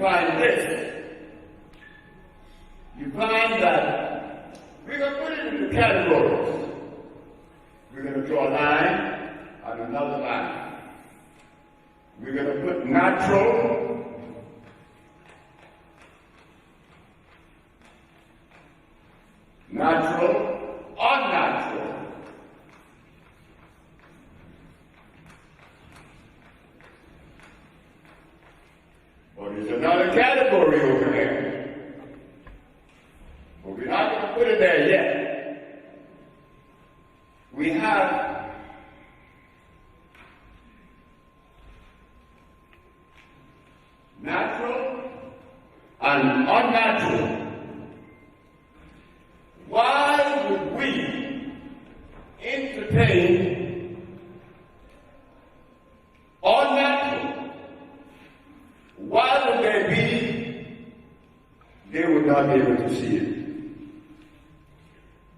find this. You find that we're going to put it into categories. We're going to draw a line and another line. We're going to put natural, unnatural. But there's another category over there. But we're not going to put it there yet. We have natural and unnatural. Why would we entertain unnatural? Why would there be? They would not be able to see it.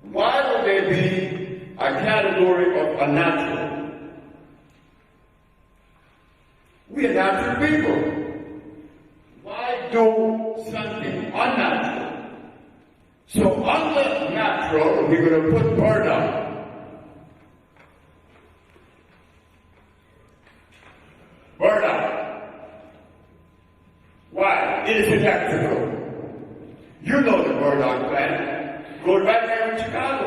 Why would there be a category of unnatural? We are natural people. Why do something unnatural? So under natural, we're going to put burdock. Burdock. Why? It is electrical. You know the burdock plant. Goes right there in Chicago.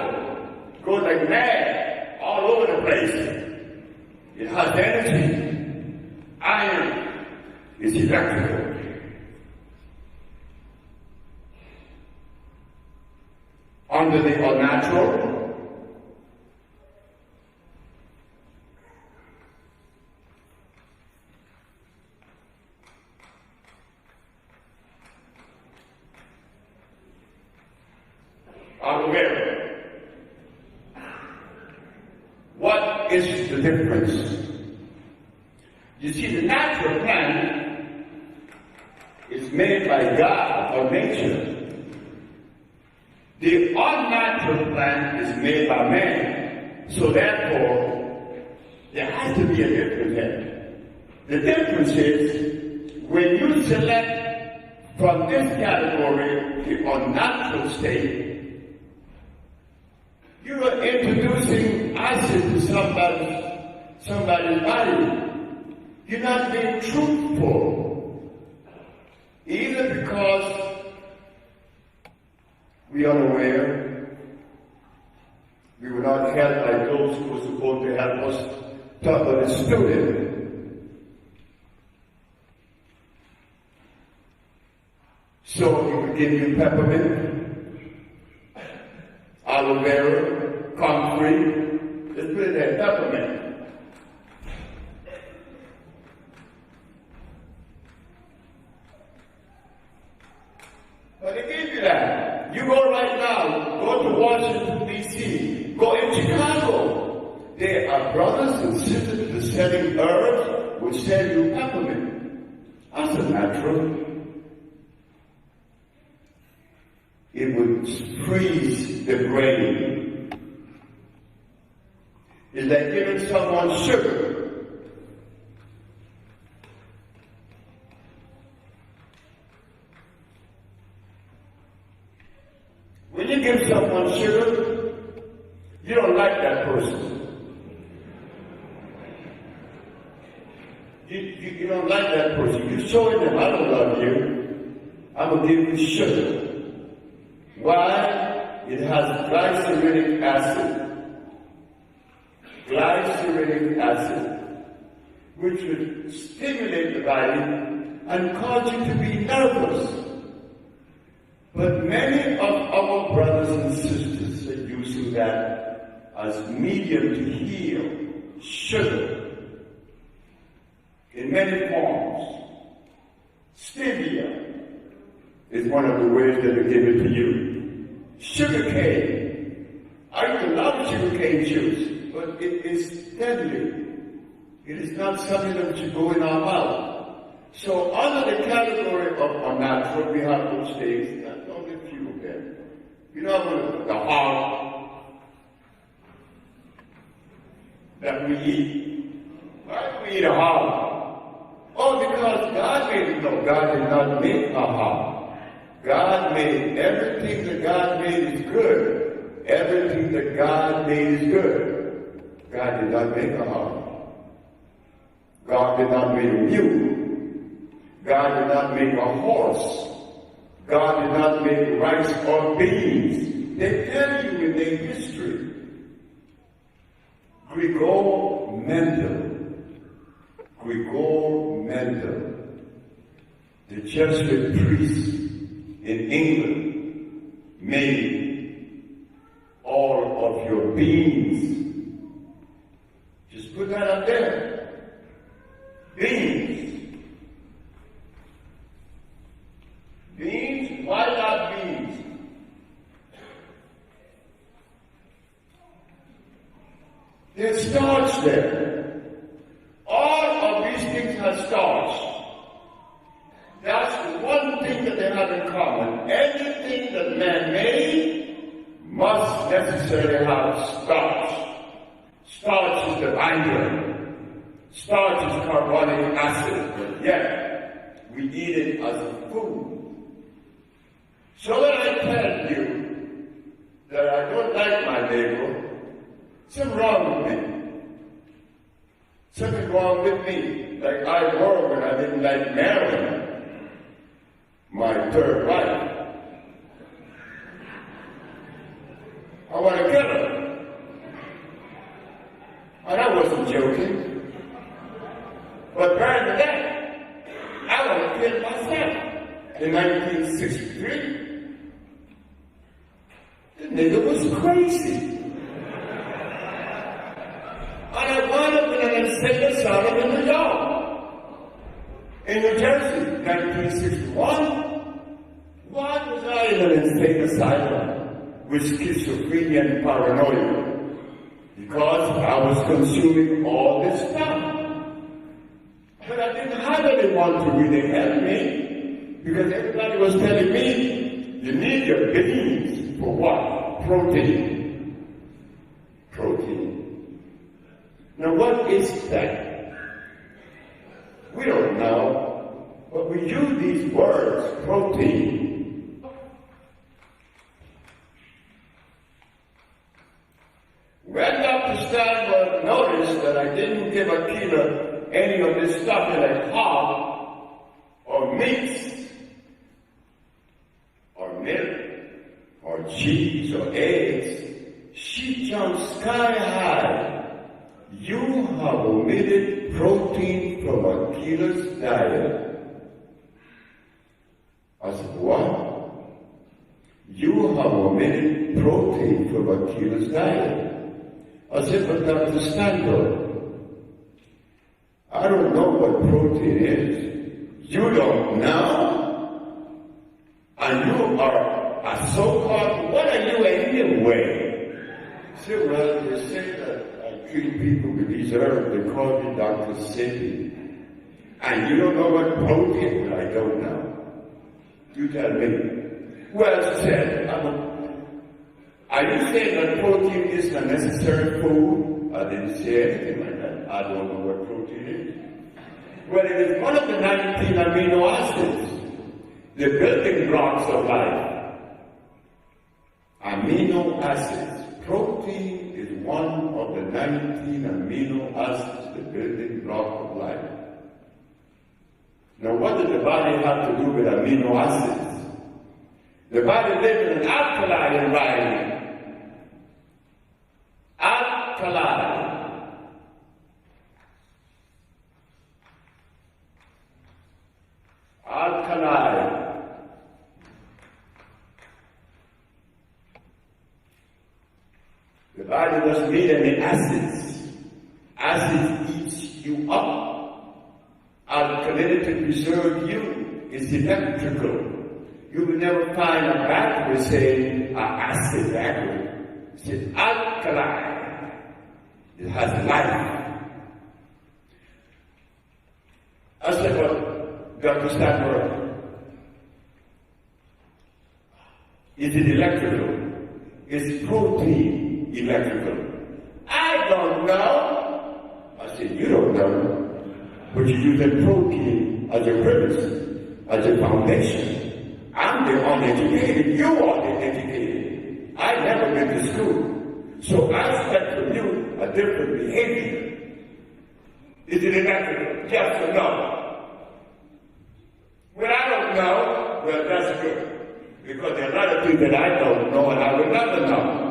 Goes like mad all over the place. It has energy. Iron is electrical. Under the unnatural, aloe vera. What is the difference? You see, the natural plant is made by God or nature. The unnatural plant is made by man. So therefore, there has to be a difference there. The difference is when you select from this category the unnatural state, you are introducing acid to somebody's body. You're not being truthful. Either because we are unaware, we were not helped by those who were supposed to help us, taught by the student. So he would give you peppermint, aloe vera, comfrey. Let's put it there, peppermint. But they gave you that. You go right now, go to Washington, D.C., go in Chicago. There are brothers and sisters that are selling herbs, will sell you peppermint. That's a natural. It would freeze the brain. It's like giving someone sugar. When you give someone sugar, you don't like that person. You don't like that person. You're showing them, I don't love you. I'm going to give you sugar. Why? It has glyceric acid. Glyceric acid, which would stimulate the body and cause you to be nervous. But many of our brothers and sisters are using that as medium to heal. Sugar, in many forms. Stevia is one of the ways that they give it to you. Sugar cane. I used to love sugar cane juice, but it is deadly. It is not something that should go in our mouth. So under the category of unnatural, we have those things. There's only a few of them. You know, the hog that we eat. Why do we eat a hog? Oh, because because God made it. No, God did not make a heart. God made everything that God made is good. Everything that God made is good. God did not make a heart. God did not make a mule. God did not make a horse. God did not make rice or beans. They tell you in their history. Grigor Mendel, the Jesuit priest in England, made all of your beans. Just put that up there. Beans. Beans? Why not beans? There's starch there. All of these things have starch. That's one thing that they have in common. Anything that man made must necessarily have starch. Starch is the binder. Starch is carbonic acid, but yet we eat it as a food. So when I tell you that I don't like my neighbor, something wrong with me. Something wrong with me. Like I were when I didn't like Marilyn, my third wife. I want to kill her. And I wasn't joking. But prior to that, I want to kill myself. In 1963, the nigga was crazy. And I wound up in an insane asylum in New York. In New Jersey, 1961. Why was I in an insane asylum with schizophrenia and paranoia? Because I was consuming all this stuff. But I didn't have anyone to really help me, because everybody was telling me, you need your beans for what? Protein. Protein. Now what is that? We don't know, but we use these words, protein. When Dr. Steinberg noticed that I didn't give Akila any of this stuff like hog or meats or milk or cheese or eggs, she jumped sky high. You have omitted protein from Akila's diet. I said, what? You have omitted protein from Akila's diet. I said, but Dr. Steinberg, I don't know what protein is. You don't know? And you are a so-called, what are you anyway? I said, well, they say that I treat people with these herbs. They call me Dr.Sebi. And you don't know what protein? I don't know. You tell me. Well, she said, are you saying that protein is a necessary food? I didn't say anything like that. I don't know what protein is. Well, it is one of the 19 amino acids, the building blocks of life. Amino acids. Protein is one of the 19 amino acids, the building block of life. Now, what does the body have to do with amino acids? The body lives in an alkaline environment. Alkaline. Alkaline. The body doesn't need any acids. Acids eats you up. Alkalinity preserves you. It's electrical. You will never find a battery saying acid battery. It's alkaline. It has life. I said, well, Dr. Steinberg, is it electrical? Is protein electrical? I don't know. I said, you don't know. But you're using protein as a premise, as a foundation. I'm the uneducated, you are the educated. I never been to school, so I expect from you a different behavior. Is it inevitable? Yes or no? When I don't know, well, that's good, because there are a lot of things that I don't know and I will never know.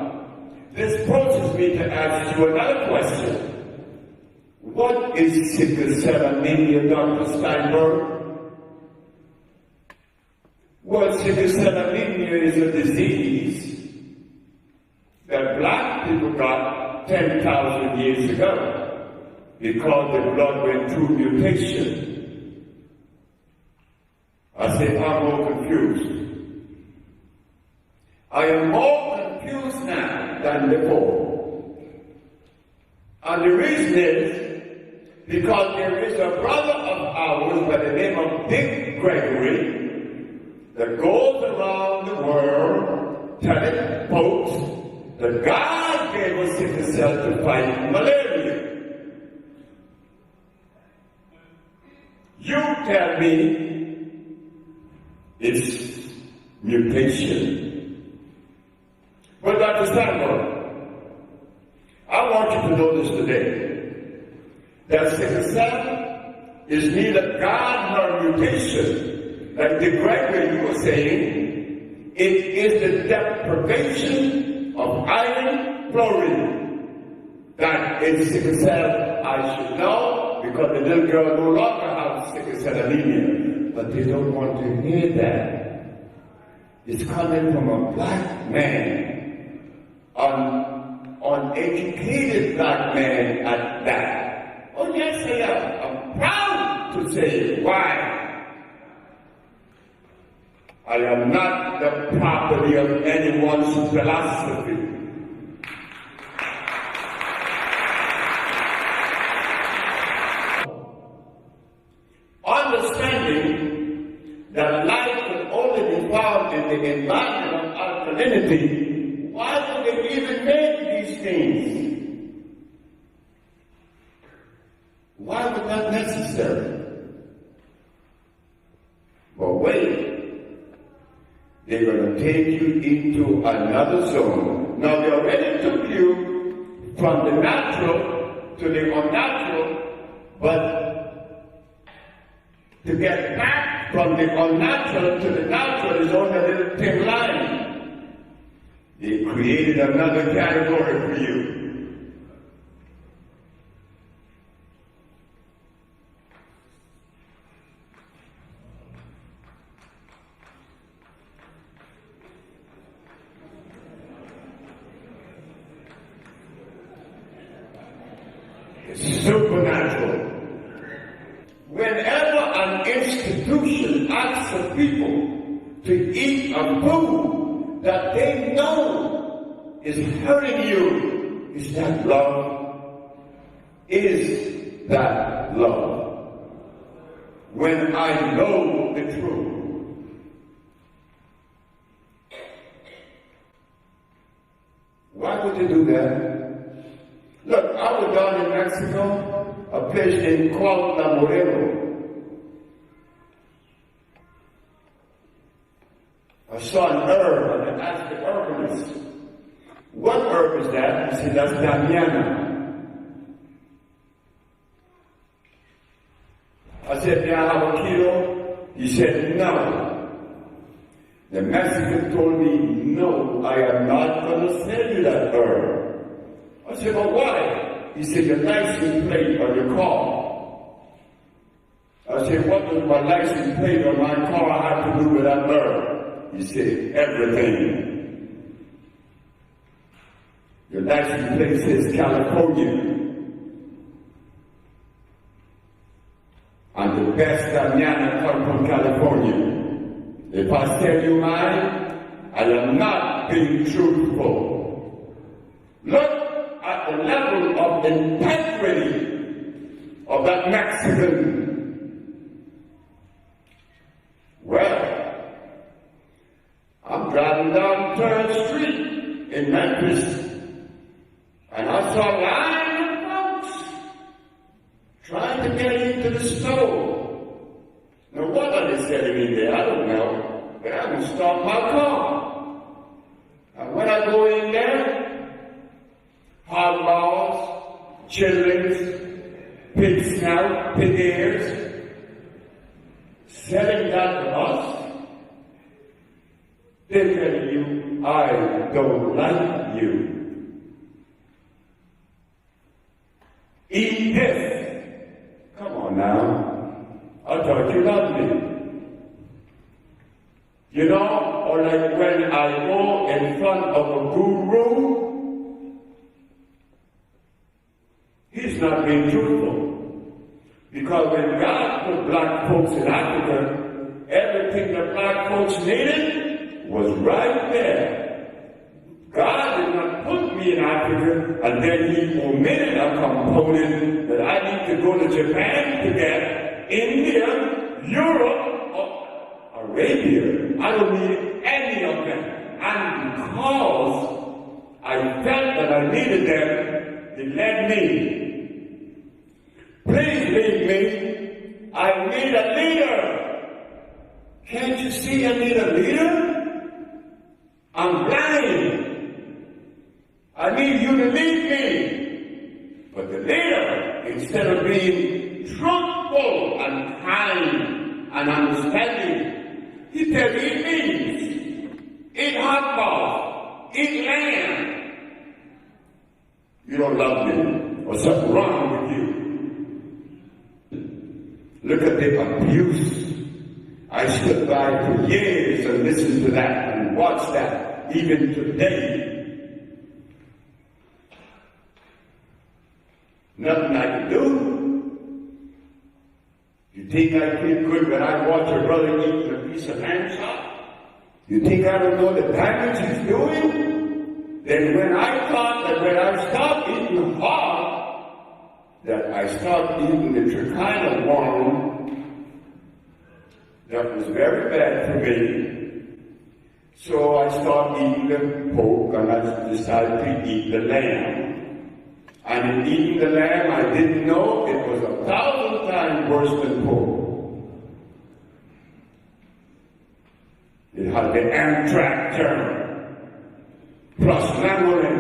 This forces me to ask you another question. What is sickle cell anemia, Dr. Steinberg? Well, sickle cell anemia is a disease that black people got 10,000 years ago because the blood went through mutation. I say, I'm more confused. I am more confused now than before. And the reason is because there is a brother of ours by the name of Dick Gregory that goes around the world telling folks that God gave us sickle cell to fight malaria. You tell me it's mutation. But Dr. Steinberg, I want you to know this today. That sickle cell is neither God nor mutation. Like the Gregory you were saying, it is the deprivation of iron fluoride. That is sickle cell, I should know, because the little girl no longer has sickle cell anemia. But they don't want to hear that. It's coming from a black man, an uneducated black man at that. Oh yes, I am. I'm proud to say why. I am not the property of anyone's philosophy. Understanding that life can only be found in the environment of alkalinity, why would they even make these things? Why was that necessary? But wait, they're going to take you into another zone. Now they already took you from the natural to the unnatural, but to get back from the unnatural to the natural is only a little thin line. They created another category for you. Supernatural. Whenever an institution asks the people to eat a food that they know is hurting you, is that love? Is that love? When I know the truth. Why would they do that? Look, I was down in Mexico, a place named Cuautla Moreno. I saw an herb, and I asked the herbalist, what herb is that? He said, that's Damiana. I said, may I have a kilo? He said, no. The Mexican told me, no, I am not going to sell you that herb. I said, well, why? He said, your license plate on your car. I said, what does my license plate on my car have to do with that herb? He said, everything. Your license plate says California. And the best Damiana come from California. If I tell you mine, I am not being truthful. Look at the level of integrity of that Mexican. Well, I'm driving down 3rd Street in Memphis, and I saw a line of folks trying to get into the store. there, I don't know, but I will stop my car. And when I go in there, hog balls, chitlins, pig snout, pig ears, selling that to us, they're telling you, I don't like you. Eat this. Come on now. I thought you loved me. You know, or like when I go in front of a guru, he's not being truthful. Because when God put black folks in Africa, everything the black folks needed was right there. God did not put me in Africa and then he omitted a component that I need to go to Japan to get, India, Europe, or Arabia. I don't need any of them. And because I felt that I needed them, they led me. Please lead me. I need a leader. Can't you see I need a leader? I'm blind. I need you to lead me. But the leader, instead of being truthful and kind and understanding, he tells you it means eat hot balls, eat lamb. You don't love me, or something wrong with you. Look at the abuse. I stood by for years and listened to that and watched that, even today. Nothing I can do. You think I feel good when I watch a brother eating a piece of lamb chop? You think I don't know the damage he's doing? Then when I thought that when I stopped eating hog, that I stopped eating the trichina worm, that was very bad for me. So I stopped eating the pork and I decided to eat the lamb. And in eating the lamb, I didn't know it was 1,000 times worse than pork. It had the Amtrak germ, plus lanolin.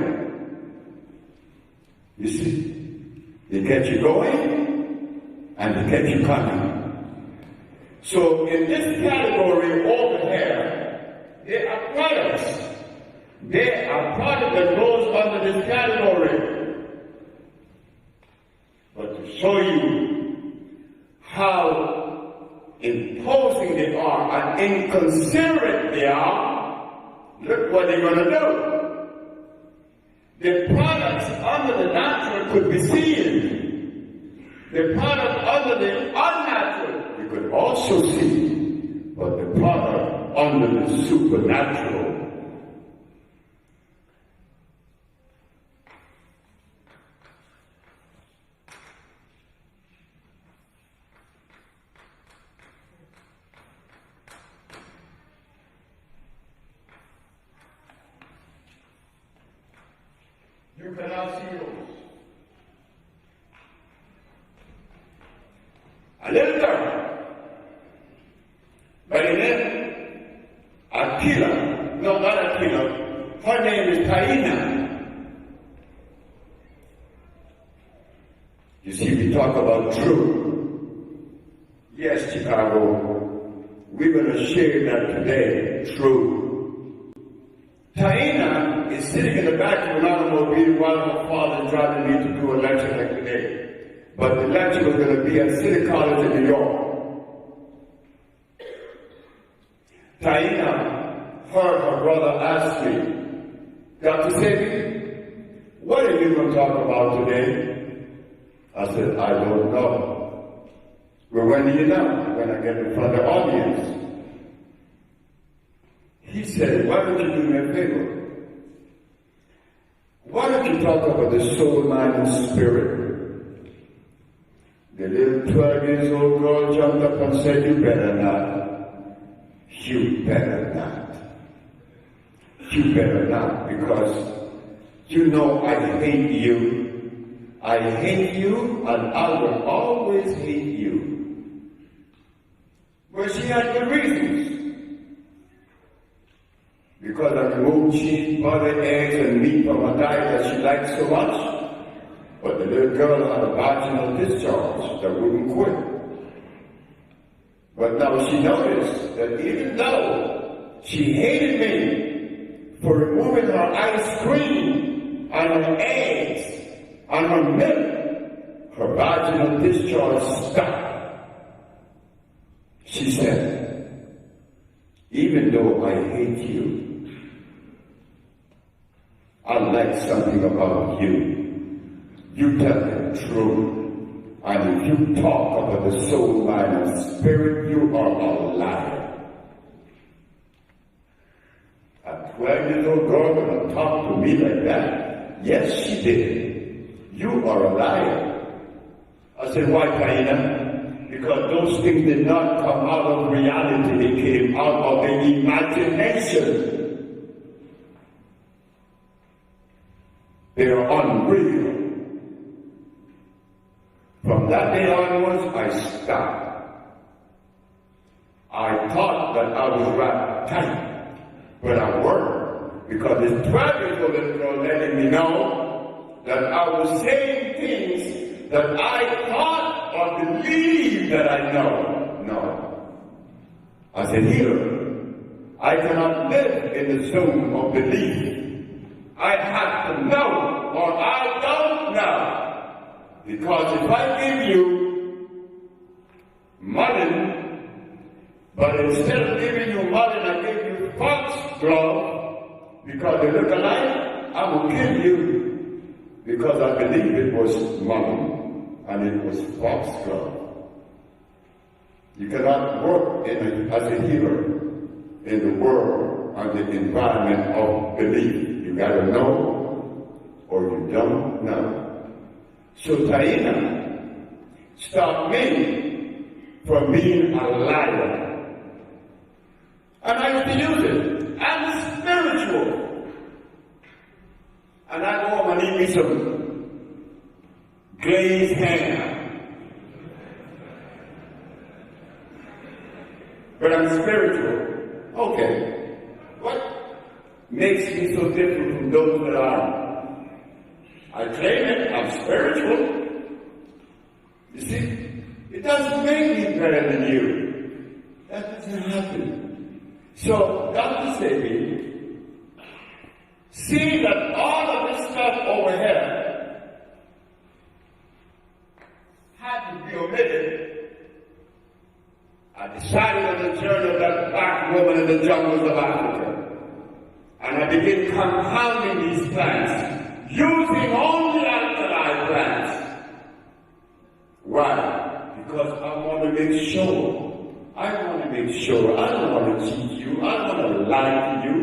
You see, they get you going, and they get you coming. So in this category over here, there are products. There are products that goes under this category. But to show you how imposing they are and inconsiderate they are, look what they're going to do. The products under the natural could be seen. The product under the unnatural you could also see. But the product under the supernatural, you cannot see those. A little girl by the name Aquila, no, not Aquila, her name is Taina. You see, we talk about truth. Yes, Chicago, we're going to share that today, truth. Taina is sitting in the back of an automobile while her father is driving me to do a lecture like today. But the lecture was going to be at City College in New York. Taina heard her brother ask me, Dr.Sebi, what are you going to talk about today? I said, I don't know. Well, when do you know? When I get in front of the audience. He said, why don't you do me a favor? Why don't you talk about the soul, mind, and spirit? The little 12 years old girl jumped up and said, you better not. You better not. You better not, because you know I hate you. I hate you, and I will always hate you. But she had good reasons. Because I removed cheese, butter, eggs, and meat from her diet that she liked so much. But the little girl had a vaginal discharge that wouldn't quit. But now she noticed that even though she hated me for removing her ice cream and her eggs and her milk, her vaginal discharge stopped. She said, even though I hate you, I like something about you. You tell the truth. And if you talk about the soul, mind, and spirit, you are a liar. A 12-year-old girl gonna talk to me like that? Yes, she did. You are a liar. I said, why, Taina? Because those things did not come out of reality. They came out of the imagination. They are unreal. From that day onwards, I stopped. I thought that I was right tight, but I worked because this 12-year-old little girl letting me know that I was saying things that I thought or believed that I know. No. I said, here, I cannot live in the zone of belief. I have to know or I don't know. Because if I give you money, but instead of giving you money, I give you foxglove, because they look alike, I will kill you. Because I believe it was money, and it was foxglove. You cannot work as a hero in the world and the environment of belief. You gotta know, or you don't know. So Taina stopped me from being a liar. And I used to use it. I'm spiritual. And I go home and eat me some glazed ham. But I'm spiritual. Okay. What makes me so different from those that are? I claim it, I'm spiritual. You see, it doesn't make me better than you. That doesn't happen. So, Dr. Sebi, see that all of this stuff over here had to be omitted. I decided on the journey of that black woman in the jungles of Africa. And I began compounding these plants. Using only alkali plants. Why? Because I want to make sure. I don't want to cheat you. I don't want to lie to you.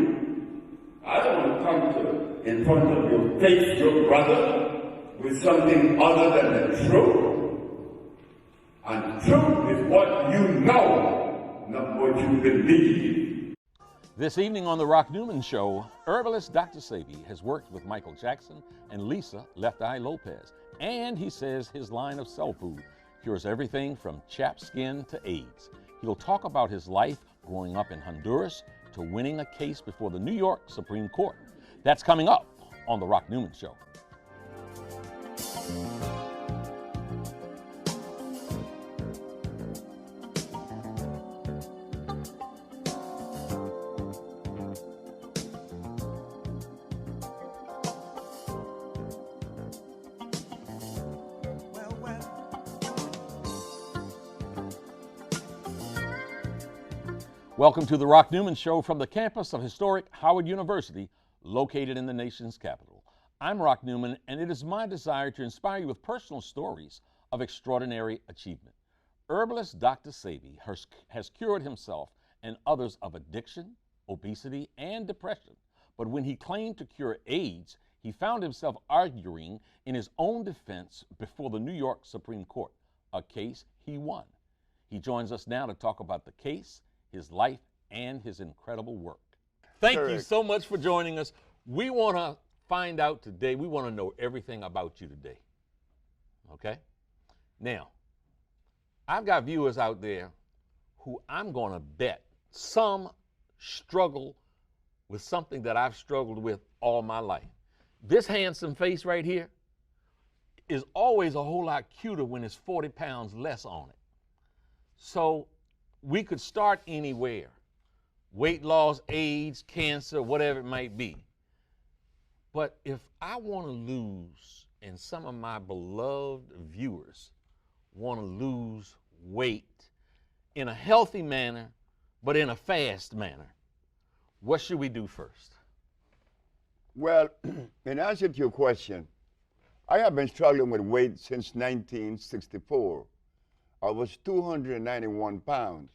I don't want to come in front of your face, your brother, with something other than the truth. And truth is what you know, not what you believe. This evening on The Rock Newman Show, herbalist Dr. Sebi has worked with Michael Jackson and Lisa Left Eye Lopez, and he says his line of cell food cures everything from chapped skin to AIDS. He'll talk about his life growing up in Honduras to winning a case before the New York Supreme Court. That's coming up on The Rock Newman Show. Welcome to the Rock Newman Show from the campus of historic Howard University, located in the nation's capital. I'm Rock Newman, and it is my desire to inspire you with personal stories of extraordinary achievement. Herbalist Dr. Sebi has cured himself and others of addiction, obesity, and depression. But when he claimed to cure AIDS, he found himself arguing in his own defense before the New York Supreme Court, a case he won. He joins us now to talk about the case, his life, and his incredible work. Thank you so much for joining us. We want to find out today, we want to know everything about you today. Okay? Now, I've got viewers out there who I'm going to bet some struggle with something that I've struggled with all my life. This handsome face right here is always a whole lot cuter when it's 40 pounds less on it. So we could start anywhere. Weight loss, age, cancer, whatever it might be. But if I want to lose, and some of my beloved viewers want to lose weight in a healthy manner, but in a fast manner, what should we do first? Well, in answer to your question, I have been struggling with weight since 1964. I was 291 pounds.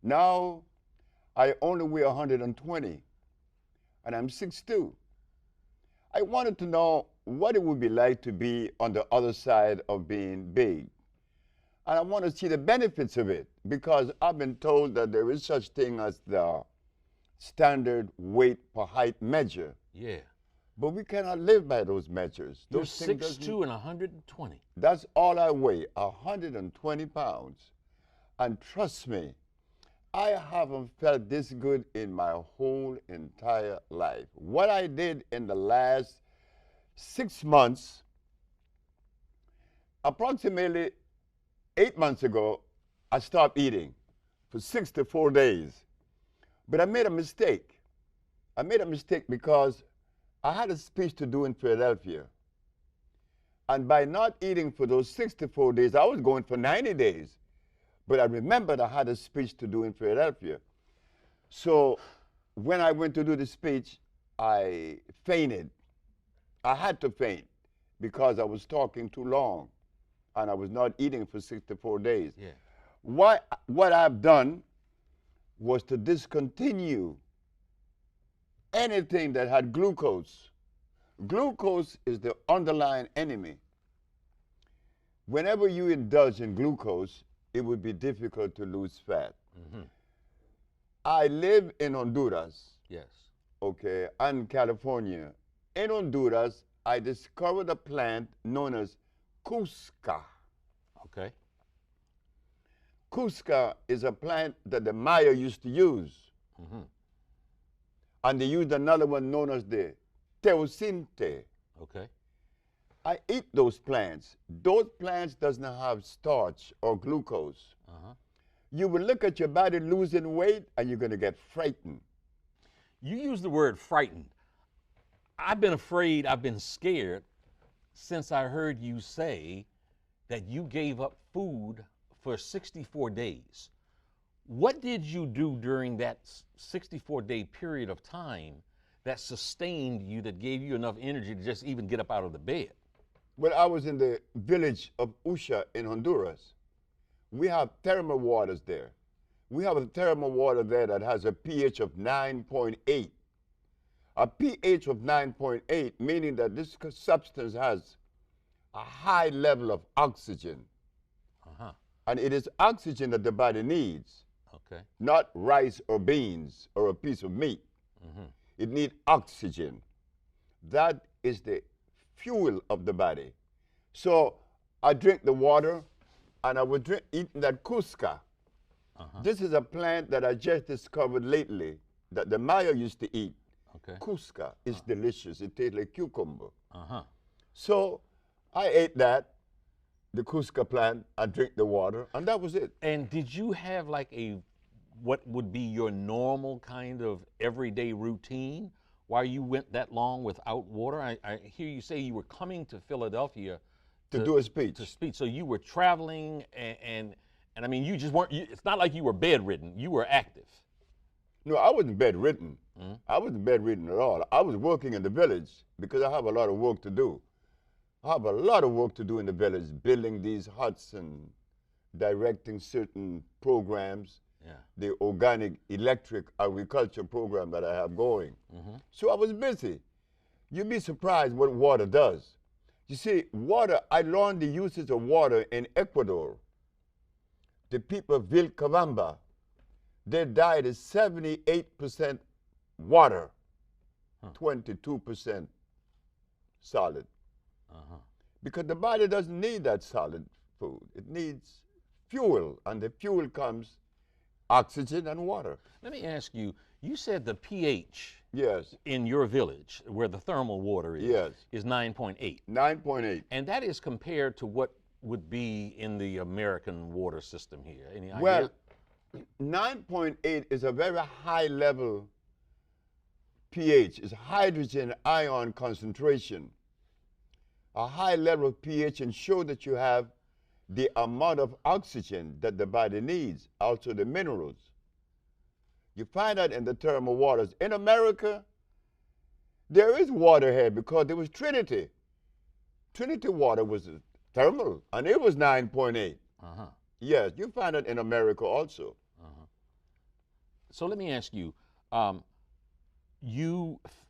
Now, I only weigh 120, and I'm 6'2". I wanted to know what it would be like to be on the other side of being big. And I want to see the benefits of it, because I've been told that there is such thing as the standard weight per height measure. Yeah. But we cannot live by those measures. You're Those things 6'2" and 120. That's all I weigh, 120 pounds. And trust me, I haven't felt this good in my whole entire life. What I did in the last 6 months, approximately 8 months ago, I stopped eating for 64 days. But I made a mistake. I made a mistake because I had a speech to do in Philadelphia. And by not eating for those 64 days, I was going for 90 days. But I remembered I had a speech to do in Philadelphia. So when I went to do the speech, I fainted. I had to faint because I was talking too long and I was not eating for 64 days. Yeah. What I've done was to discontinue anything that had glucose. Glucose is the underlying enemy. Whenever you indulge in glucose, it would be difficult to lose fat. Mm-hmm. I live in Honduras, Yes. okay, and California. In Honduras, I discovered a plant known as Cusca. Okay. Cusca is a plant that the Maya used to use. Mm-hmm. And they used another one known as the teosinte. Okay. I eat those plants. Those plants does not have starch or glucose. Uh-huh. You will look at your body losing weight and you're going to get frightened. You use the word frightened. I've been afraid, I've been scared since I heard you say that you gave up food for 64 days. What did you do during that 64-day period of time that sustained you, that gave you enough energy to just even get up out of the bed? Well, I was in the village of Usha in Honduras. We have thermal waters there. We have a thermal water there that has a pH of 9.8. A pH of 9.8, meaning that this substance has a high level of oxygen. Uh-huh. And it is oxygen that the body needs, Okay. not rice or beans or a piece of meat. Mm-hmm. It needs oxygen. That is the fuel of the body. So I drink the water, and I would eating that Cusca. Uh-huh. This is a plant that I just discovered lately that the Maya used to eat. Okay. Cusca is delicious. It tastes like cucumber. Uh-huh. So I ate that, the Cusca plant, I drink the water, and that was it. And did you have like what would be your normal kind of everyday routine while you went that long without water? I hear you say you were coming to Philadelphia To do a speech. To speak. So you were traveling, and I mean, you just weren't, it's not like you were bedridden. You were active. No, I wasn't bedridden. Mm-hmm. I wasn't bedridden at all. I was working in the village because I have a lot of work to do. I have a lot of work to do in the village, building these huts and directing certain programs. Yeah. The organic electric agriculture program that I have going. Mm-hmm. So I was busy. You'd be surprised what water does. You see, water, I learned the uses of water in Ecuador. The people of Vilcabamba, their diet is 78% water, 22% solid. Uh-huh. Because the body doesn't need that solid food. It needs fuel, and the fuel comes oxygen and water. Let me ask you, you said the pH Yes, in your village, where the thermal water Yes. is 9.8. 9.8. And that is compared to what would be in the American water system here. Any idea? Well, 9.8 is a very high level pH. It's hydrogen ion concentration. A high level of pH ensures that you have the amount of oxygen that the body needs, also the minerals. You find that in the thermal waters. In America, there is water here because there was Trinity. Trinity water was thermal, and it was 9.8. Uh-huh. Yes, you find it in America also. Uh-huh. So let me ask you,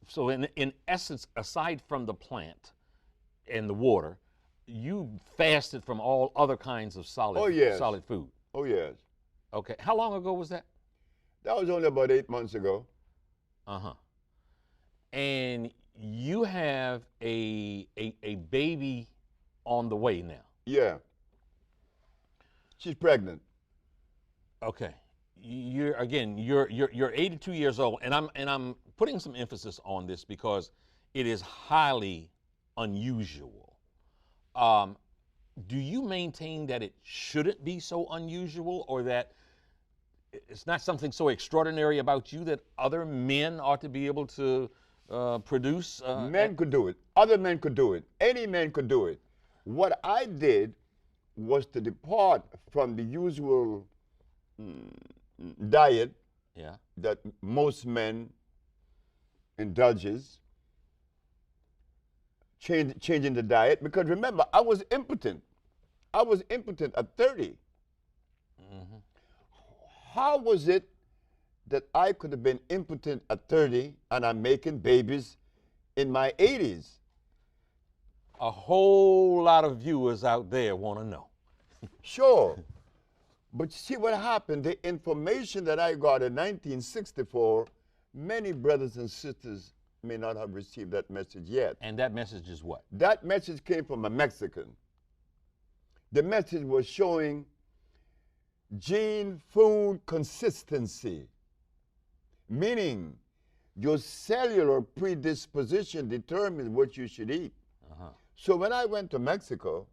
so in essence, aside from the plant and the water, you fasted from all other kinds of solid, Oh, yes. solid food. Oh, yes. Okay. How long ago was that? That was only about 8 months ago. Uh-huh. And you have a baby on the way now. Yeah. She's pregnant. Okay. You're 82 years old, and I'm putting some emphasis on this because it is highly unusual. Do you maintain that it shouldn't be so unusual, or that it's not something so extraordinary about you that other men ought to be able to produce? Men could do it. Other men could do it. Any man could do it. What I did was to depart from the usual diet Yeah. that most men indulges, changing the diet, because remember, I was impotent. I was impotent at 30. Mm-hmm. How was it that I could have been impotent at 30 and I'm making babies in my 80s? A whole lot of viewers out there want to know. Sure. But see what happened, the information that I got in 1964, many brothers and sisters may not have received that message yet. And that message is what? That message came from a Mexican. The message was showing gene food consistency, meaning your cellular predisposition determines what you should eat. Uh-huh. So when I went to Mexico,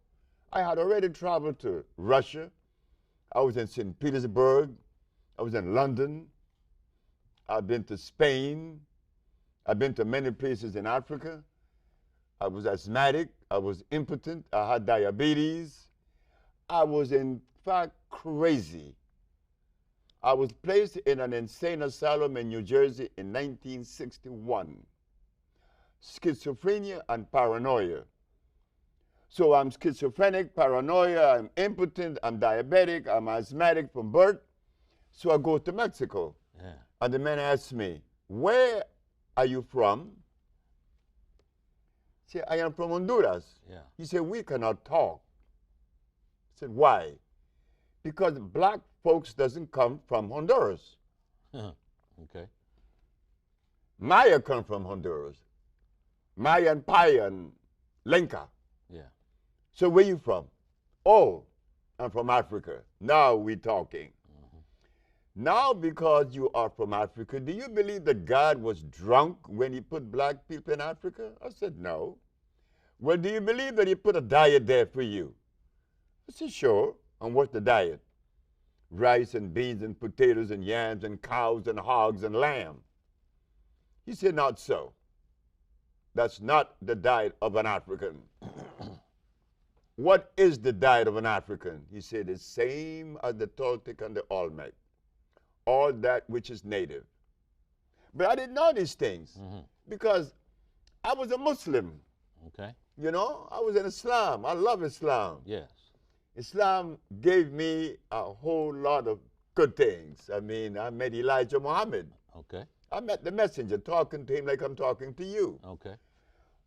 I had already traveled to Russia. I was in St. Petersburg. I was in London. I've been to Spain. I've been to many places in Africa. I was asthmatic. I was impotent. I had diabetes. I was in fact crazy. I was placed in an insane asylum in New Jersey in 1961. Schizophrenia and paranoia. So I'm schizophrenic, paranoia, I'm impotent, I'm diabetic, I'm asthmatic from birth. So I go to Mexico. Yeah. And the man asked me, where are you from? I said, I am from Honduras. Yeah. He said, we cannot talk. I said, why? Because black folks doesn't come from Honduras. Okay. Maya come from Honduras. Maya and Paya and Lenca. Yeah. So where you from? Oh, I'm from Africa. Now we talking. Mm-hmm. Now because you are from Africa, do you believe that God was drunk when he put black people in Africa? I said, no. Well, do you believe that he put a diet there for you? I said, sure. And what's the diet? Rice and beans and potatoes and yams and cows and hogs and lamb. He said, not so. That's not the diet of an African. What is the diet of an African? He said, the same as the Toltec and the Olmec. All that which is native. But I didn't know these things because I was a Muslim. Okay. You know, I was in Islam. I love Islam. Yes. Islam gave me a whole lot of good things. I mean, I met Elijah Muhammad. Okay. I met the messenger, talking to him like I'm talking to you. Okay.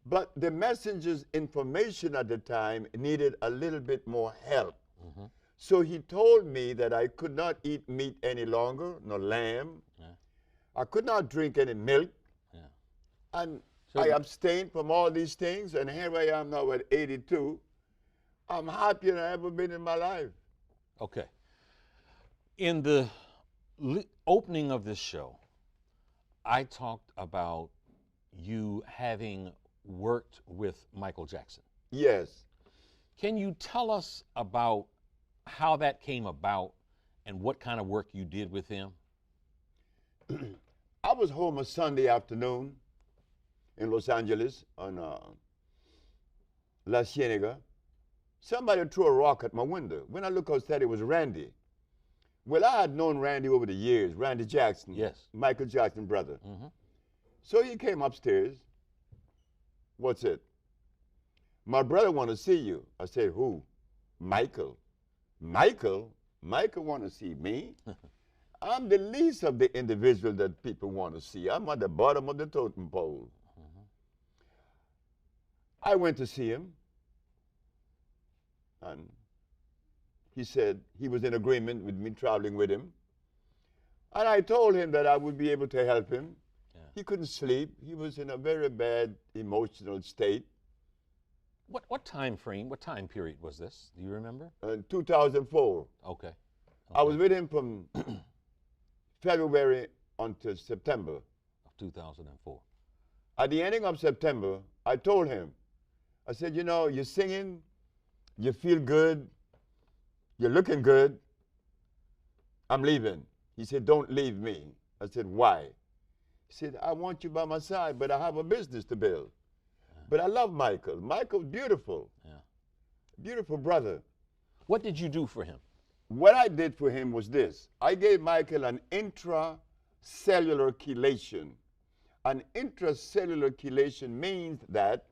But the messenger's information at the time needed a little bit more help. Mm-hmm. So he told me that I could not eat meat any longer, no lamb. Yeah. I could not drink any milk. Yeah. And So I abstained from all these things, and here I am now at 82. I'm happier than I've ever been in my life. Okay. In the Opening of this show, I talked about you having worked with Michael Jackson. Yes. Can you tell us about how that came about and what kind of work you did with him? I was home a Sunday afternoon in Los Angeles on La Cienega. Somebody threw a rock at my window. When I looked outside, it was Randy. Well, I had known Randy over the years, Randy Jackson, Yes. Michael Jackson brother. Mm-hmm. So he came upstairs. What's it? My brother want to see you. I said, who? Michael. Michael? Michael want to see me? I'm the least of the individual that people want to see. I'm at the bottom of the totem pole. Mm-hmm. I went to see him. And he said he was in agreement with me traveling with him. And I told him that I would be able to help him. Yeah. He couldn't sleep. He was in a very bad emotional state. What time frame, what time period was this? Do you remember? In 2004. Okay. I was with him from February until September. Of 2004. At the ending of September, I told him, I said, you know, you're singing, you feel good, you're looking good, I'm leaving. He said, don't leave me. I said, why? He said, I want you by my side, but I have a business to build. Yeah. But I love Michael. Michael's beautiful. Yeah. Beautiful brother. What did you do for him? What I did for him was this. I gave Michael an intracellular chelation. An intracellular chelation means that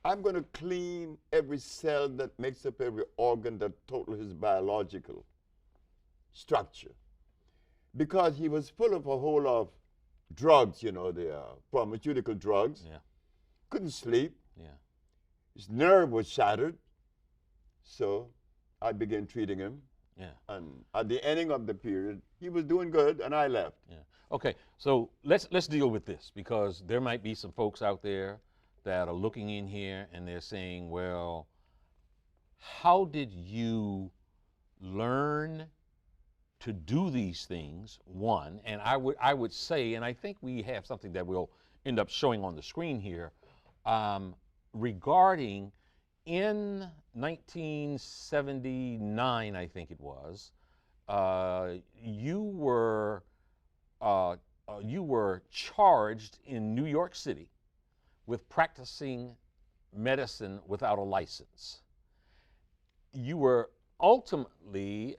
I'm going to clean every cell that makes up every organ that total his biological structure. Because he was full of a whole lot of drugs, you know, the pharmaceutical drugs. Yeah. Couldn't sleep. Yeah. His nerve was shattered. So I began treating him. Yeah. And at the ending of the period, he was doing good, and I left. Yeah. Okay. So let's deal with this, because there might be some folks out there that are looking in here and they're saying, well, how did you learn to do these things? One, and I would say, and I think we have something that we'll end up showing on the screen here, regarding in 1979, I think it was, you were charged in New York City with practicing medicine without a license. You were ultimately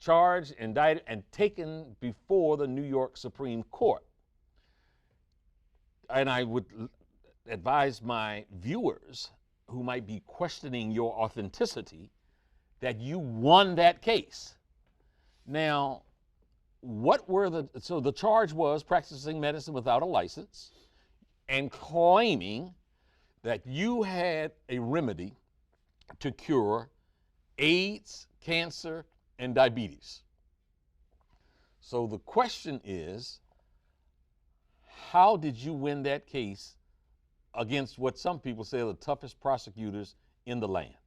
charged, indicted, and taken before the New York Supreme Court. And I would advise my viewers who might be questioning your authenticity that you won that case. Now, so the charge was practicing medicine without a license and claiming that you had a remedy to cure AIDS, cancer, and diabetes. So the question is, how did you win that case against what some people say are the toughest prosecutors in the land?